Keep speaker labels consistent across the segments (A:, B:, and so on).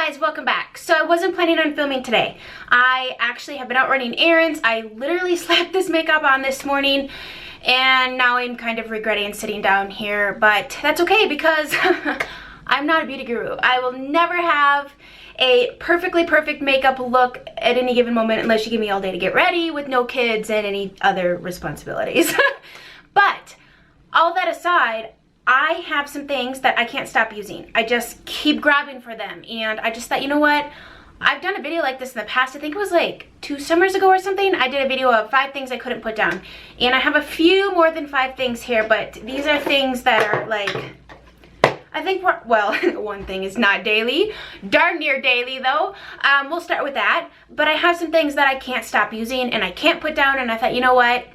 A: guys, welcome back. So I wasn't planning on filming today. I actually have been out running errands. I literally slapped this makeup on this morning and now I'm kind of regretting sitting down here, but that's okay because I'm not a beauty guru. I will never have a perfectly perfect makeup look at any given moment unless you give me all day to get ready with no kids and any other responsibilities. But all that aside, I have some things that I can't stop using. I just keep grabbing for them, and I just thought, you know what? I've done a video like this in the past. I think it was like 2 summers ago or something. I did a video of 5 things I couldn't put down, and I have a few more than 5 things here, but these are things that are like, I think well, one thing is not daily, darn near daily though. We'll start with that, but I have some things that I can't stop using and I can't put down, and I thought, you know what?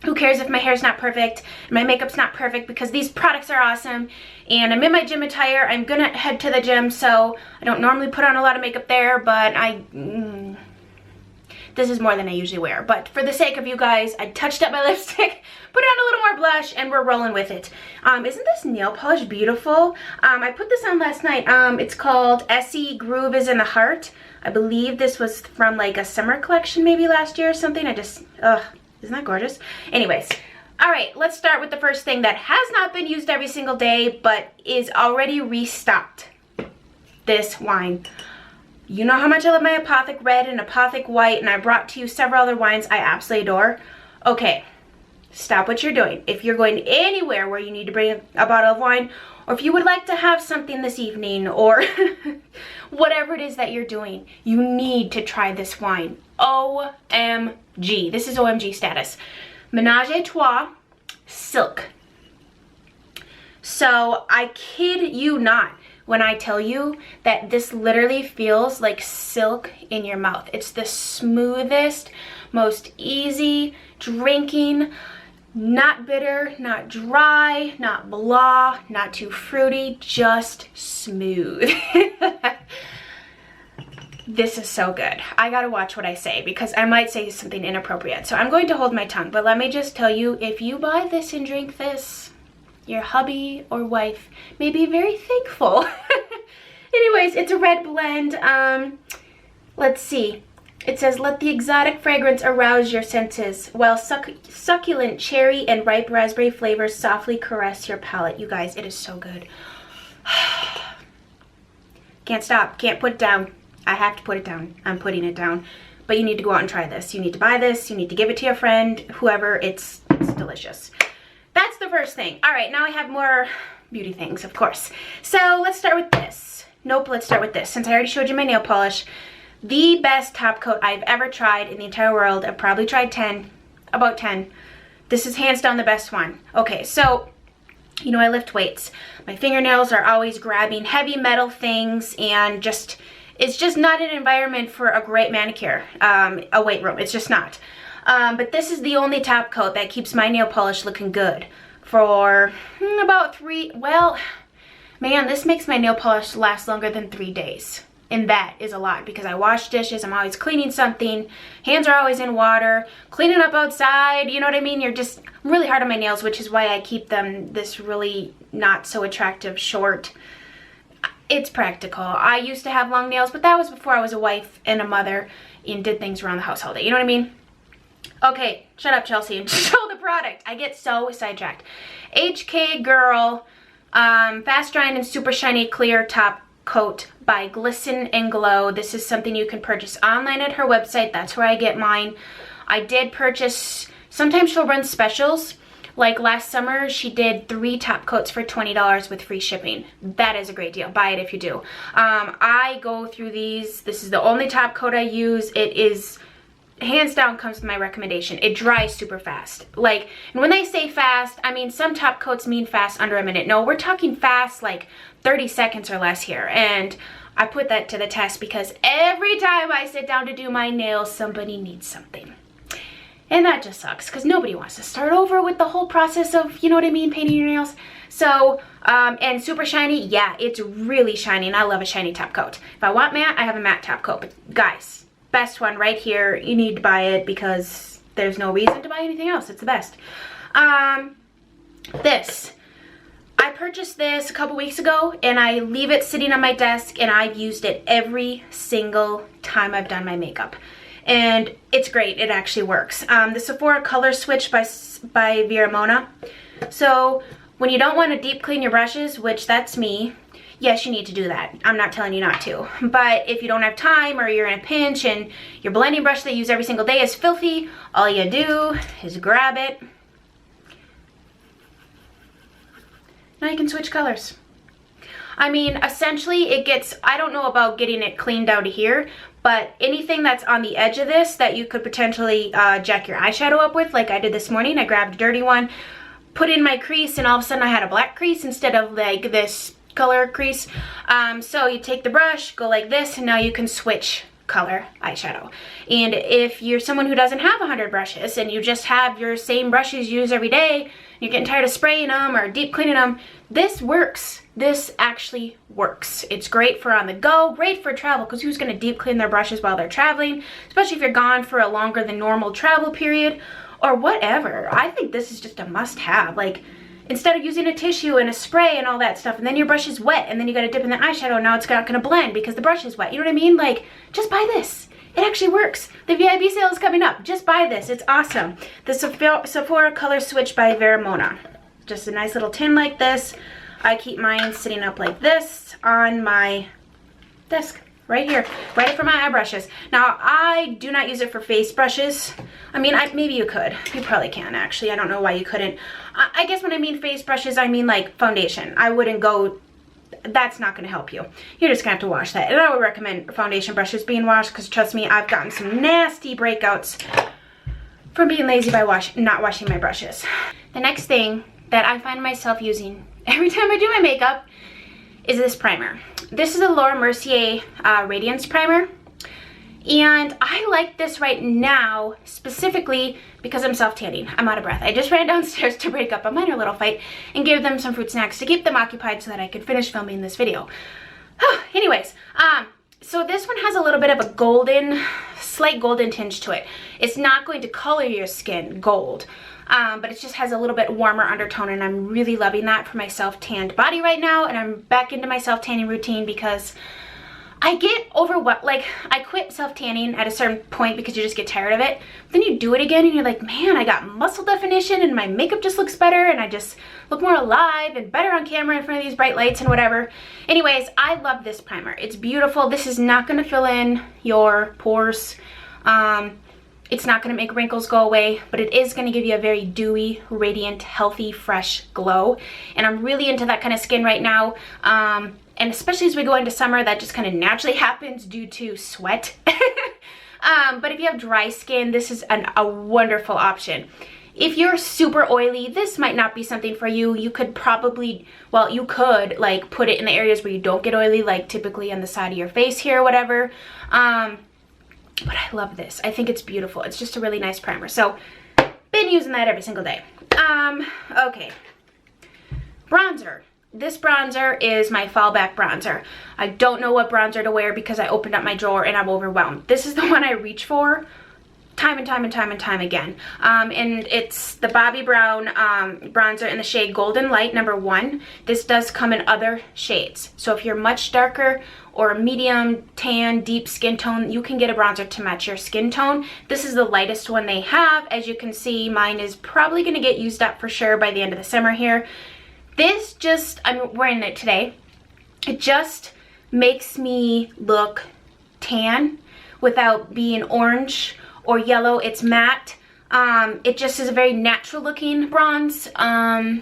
A: Who cares if my hair's not perfect, my makeup's not perfect, because these products are awesome, and I'm in my gym attire. I'm gonna head to the gym, so I don't normally put on a lot of makeup there, but this is more than I usually wear. But for the sake of you guys, I touched up my lipstick, put on a little more blush, and we're rolling with it. Isn't this nail polish beautiful? I put this on last night. It's called Essie Groove is in the Heart. I believe this was from like a summer collection maybe last year or something. Isn't that gorgeous? Anyways, all right, let's start with the first thing that has not been used every single day, but is already restocked. This wine. You know how much I love my Apothic Red and Apothic White, and I brought to you several other wines I absolutely adore. Okay, stop what you're doing. If you're going anywhere where you need to bring a bottle of wine, or if you would like to have something this evening, or whatever it is that you're doing, you need to try this wine. OMG. This is OMG status. Menage Trois Silk. So I kid you not when I tell you that this literally feels like silk in your mouth. It's the smoothest, most easy drinking, not bitter, not dry, not blah, not too fruity, just smooth. This is so good. I gotta watch what I say because I might say something inappropriate. So I'm going to hold my tongue, but let me just tell you, if you buy this and drink this, your hubby or wife may be very thankful. Anyways, it's a red blend. Let's see. It says, let the exotic fragrance arouse your senses, while succulent cherry and ripe raspberry flavors softly caress your palate. You guys, it is so good. Can't stop. Can't put it down. I have to put it down. I'm putting it down. But you need to go out and try this. You need to buy this. You need to give it to your friend, whoever. It's delicious. That's the first thing. All right, now I have more beauty things, of course. So let's start with this. Nope, let's start with this. Since I already showed you my nail polish, the best top coat I've ever tried in the entire world. I've probably tried 10, about 10. This is hands down the best one. Okay, so, you know, I lift weights. My fingernails are always grabbing heavy metal things, and it's just not an environment for a great manicure, a weight room. It's just not. But this is the only top coat that keeps my nail polish looking good for about 3, well, man, this makes my nail polish last longer than 3 days. And that is a lot because I wash dishes, I'm always cleaning something, hands are always in water, cleaning up outside, you know what I mean? I'm really hard on my nails, which is why I keep them this really not so attractive short. It's practical. I used to have long nails, but that was before I was a wife and a mother and did things around the house all day, you know what I mean? Okay, shut up, Chelsea, and show the product. I get so sidetracked. HK Girl Fast Drying and Super Shiny Clear Top Coat by Glisten and Glow. This is something you can purchase online at her website. That's where I get mine. I did purchase, sometimes she'll run specials. Like last summer, she did 3 top coats for $20 with free shipping. That is a great deal. Buy it if you do. I go through these. This is the only top coat I use. It is, hands down, comes with my recommendation. It dries super fast. Like, and when they say fast, I mean some top coats mean fast under a minute. No, we're talking fast like 30 seconds or less here. And I put that to the test because every time I sit down to do my nails, somebody needs something. And that just sucks because nobody wants to start over with the whole process of, you know what I mean, painting your nails. So, and super shiny, yeah, it's really shiny, and I love a shiny top coat. If I want matte, I have a matte top coat. But guys, best one right here. You need to buy it because there's no reason to buy anything else. It's the best. This. I purchased this a couple weeks ago and I leave it sitting on my desk and I've used it every single time I've done my makeup. And it's great, it actually works. The Sephora Color Switch by Vera Mona. So when you don't want to deep clean your brushes, which that's me, yes, you need to do that. I'm not telling you not to. But if you don't have time or you're in a pinch and your blending brush that you use every single day is filthy, all you do is grab it. Now you can switch colors. I mean, essentially it gets, I don't know about getting it clean down to here, but anything that's on the edge of this that you could potentially jack your eyeshadow up with, like I did this morning, I grabbed a dirty one, put in my crease, and all of a sudden I had a black crease instead of like this color crease. So you take the brush, go like this, and now you can switch color eyeshadow. And if you're someone who doesn't have 100 brushes and you just have your same brushes you use every day, you're getting tired of spraying them or deep cleaning them, this works. This actually works. It's great for on the go, great for travel, because who's going to deep clean their brushes while they're traveling, especially if you're gone for a longer than normal travel period or whatever. I think this is just a must-have. Like, instead of using a tissue and a spray and all that stuff, and then your brush is wet, and then you got to dip in the eyeshadow, and now it's not going to blend because the brush is wet. You know what I mean? Like, just buy this. It actually works. The VIP sale is coming up. Just buy this. It's awesome. The Sephora Color Switch by Vera Mona. Just a nice little tin like this. I keep mine sitting up like this on my desk. Right here, right for my eye brushes. Now, I do not use it for face brushes. I mean, maybe you could. You probably can, actually. I don't know why you couldn't. I guess when I mean face brushes, I mean like foundation. I wouldn't go, that's not going to help you. You're just going to have to wash that. And I would recommend foundation brushes being washed because, trust me, I've gotten some nasty breakouts from being lazy by not washing my brushes. The next thing that I find myself using every time I do my makeup is this primer. This is a Laura Mercier Radiance Primer. And I like this right now specifically because I'm self-tanning. I'm out of breath. I just ran downstairs to break up a minor little fight and gave them some fruit snacks to keep them occupied so that I could finish filming this video. Anyways, so this one has a little bit of a golden, slight golden tinge to it. It's not going to color your skin gold, but it just has a little bit warmer undertone, and I'm really loving that for my self-tanned body right now. And I'm back into my self-tanning routine because I get overwhelmed. Like, I quit self-tanning at a certain point because you just get tired of it. But then you do it again and you're like, man, I got muscle definition and my makeup just looks better and I just look more alive and better on camera in front of these bright lights and whatever. Anyways, I love this primer. It's beautiful. This is not going to fill in your pores. It's not going to make wrinkles go away, but it is going to give you a very dewy, radiant, healthy, fresh glow. And I'm really into that kind of skin right now. And especially as we go into summer, that just kind of naturally happens due to sweat. But if you have dry skin, this is a wonderful option. If you're super oily, this might not be something for you. You could probably, well, you could like put it in the areas where you don't get oily, like typically on the side of your face here or whatever. But I love this. I think it's beautiful. It's just a really nice primer. So, been using that every single day. Okay. Bronzer. This bronzer is my fallback bronzer. I don't know what bronzer to wear because I opened up my drawer and I'm overwhelmed. This is the one I reach for time and time and time and time again. And it's the Bobbi Brown bronzer in the shade Golden Light #1. This does come in other shades. So if you're much darker or medium, tan, deep skin tone, you can get a bronzer to match your skin tone. This is the lightest one they have. As you can see, mine is probably going to get used up for sure by the end of the summer here. This just, I'm wearing it today, it just makes me look tan without being orange or yellow. It's matte. It just is a very natural looking bronze. I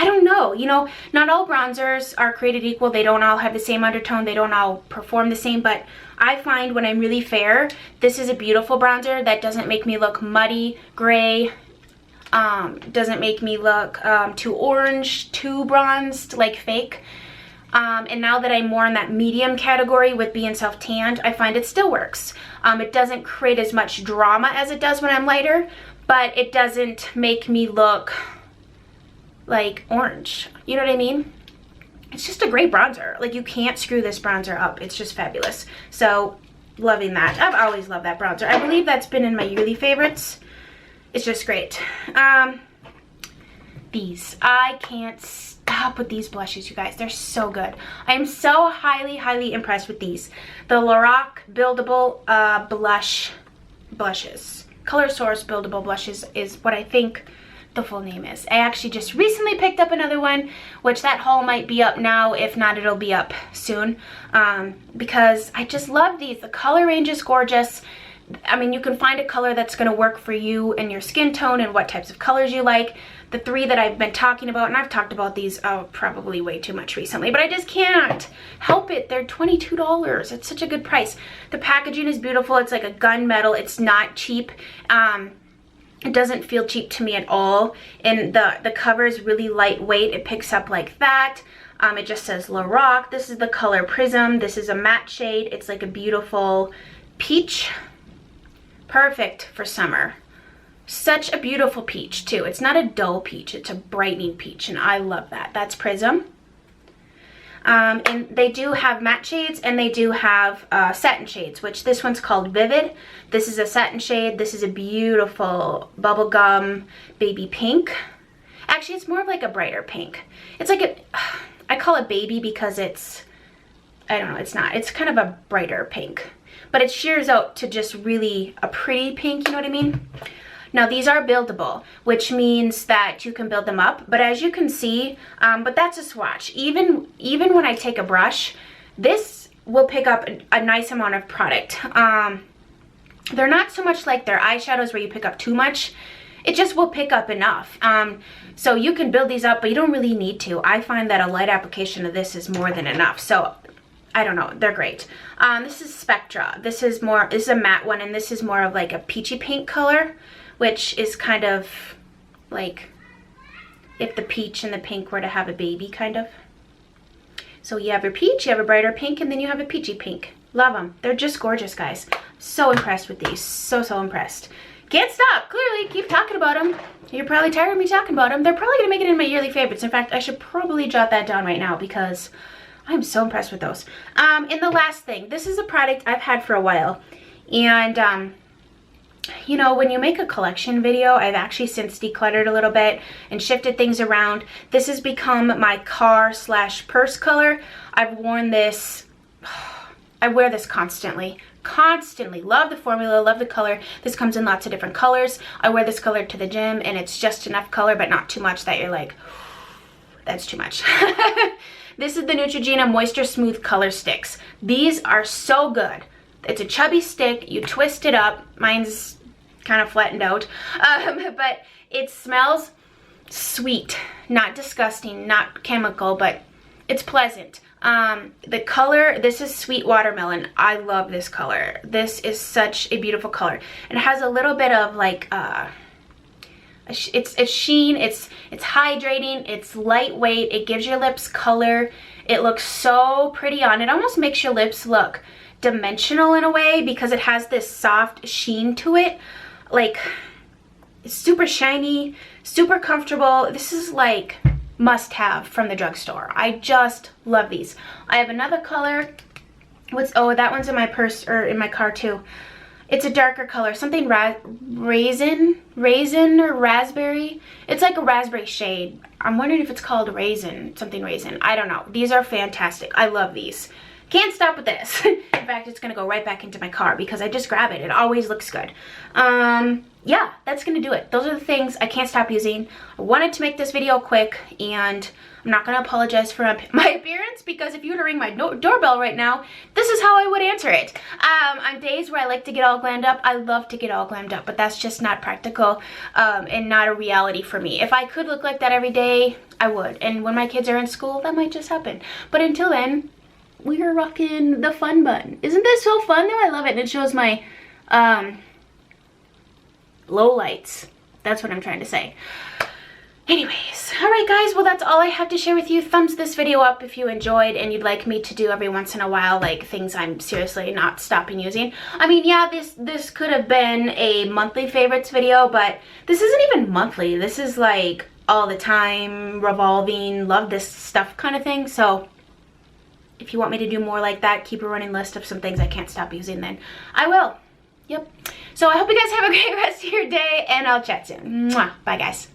A: don't know, you know, not all bronzers are created equal. They don't all have the same undertone. They don't all perform the same, but I find when I'm really fair, this is a beautiful bronzer that doesn't make me look muddy, gray, doesn't make me look too orange, too bronzed, like fake. And now that I'm more in that medium category with being self-tanned, I find it still works. It doesn't create as much drama as it does when I'm lighter, but it doesn't make me look like orange. You know what I mean? It's just a great bronzer. Like, you can't screw this bronzer up. It's just fabulous. So, loving that. I've always loved that bronzer. I believe that's been in my yearly favorites. It's just great. these. I can't stop with these blushes, you guys. They're so good. I am so highly impressed with these. The Lorac Buildable blushes. Color Source Buildable Blushes is what I think the full name is. I actually just recently picked up another one, which that haul might be up now. If not, it'll be up soon, because I just love these. The color range is gorgeous. I mean, you can find a color that's going to work for you and your skin tone and what types of colors you like. The three that I've been talking about, and I've talked about these probably way too much recently, but I just can't help it. They're $22. It's such a good price. The packaging is beautiful. It's like a gunmetal. It's not cheap. It doesn't feel cheap to me at all. And the cover is really lightweight. It picks up like that. It just says Lorac. This is the color Prism. This is a matte shade. It's like a beautiful peach. Perfect for summer. Such a beautiful peach too. It's not a dull peach. It's a brightening peach, and I love that. That's Prism. And they do have matte shades, and they do have satin shades, which this one's called Vivid. This is a satin shade. This is a beautiful bubblegum baby pink. Actually, it's more of like a brighter pink. It's like I call it baby because it's, I don't know, it's not. It's kind of a brighter pink, but it shears out to just really a pretty pink, you know what I mean? Now these are buildable, which means that you can build them up, but as you can see, but that's a swatch. Even when I take a brush, this will pick up a nice amount of product. They're not so much like their eyeshadows where you pick up too much. It just will pick up enough. So you can build these up, but you don't really need to. I find that a light application of this is more than enough. So I don't know, they're great. This is Spectra. This is a matte one, and this is more of like a peachy pink color, which is kind of like if the peach and the pink were to have a baby, kind of. So you have your peach, you have a brighter pink, and then you have a peachy pink. Love them. They're just gorgeous, guys. So impressed with these. So impressed. Can't stop, clearly. Keep talking about them. You're probably tired of me talking about them. They're probably going to make it in my yearly favorites. In fact, I should probably jot that down right now because I'm so impressed with those. And the last thing. This is a product I've had for a while. And, you know, when you make a collection video, I've actually since decluttered a little bit and shifted things around. This has become my car/purse color. I've worn this, I wear this constantly. Love the formula, love the color. This comes in lots of different colors. I wear this color to the gym, and it's just enough color, but not too much that you're like, that's too much. This is the Neutrogena Moisture Smooth Color Sticks. These are so good. It's a chubby stick. You twist it up. Mine's kind of flattened out. But it smells sweet. Not disgusting, not chemical, but it's pleasant. The color, this is Sweet Watermelon. I love this color. This is such a beautiful color. It has a little bit of like, it's sheen, it's hydrating, it's lightweight, it gives your lips color. It looks so pretty on. It almost makes your lips look dimensional in a way because it has this soft sheen to it. Like, it's super shiny, super comfortable. This is like must have from the drugstore. I just love these. I have another color. Oh, that one's in my purse or in my car too. It's a darker color, something raisin or raspberry. It's like a raspberry shade. I'm wondering if it's called raisin, something raisin. I don't know. These are fantastic. I love these. Can't stop with this. In fact, it's gonna go right back into my car because I just grab it. It always looks good. Yeah, that's gonna do it. Those are the things I can't stop using. I wanted to make this video quick, and I'm not gonna apologize for my appearance because if you were to ring my doorbell right now, this is how I would answer it. On days where I like to get all glammed up, I love to get all glammed up, but that's just not practical and not a reality for me. If I could look like that every day, I would. And when my kids are in school, that might just happen. But until then, we are rocking the fun button. Isn't this so fun though? I love it. And it shows my low lights. That's what I'm trying to say. Anyways, all right guys, well that's all I have to share with you. Thumbs this video up if you enjoyed and you'd like me to do every once in a while like things I'm seriously not stopping using. I mean, yeah, this could have been a monthly favorites video, but this isn't even monthly. This is like all the time, revolving, love this stuff kind of thing. So if you want me to do more like that, keep a running list of some things I can't stop using, then I will. Yep. So I hope you guys have a great rest of your day, and I'll chat soon. Mwah. Bye, guys.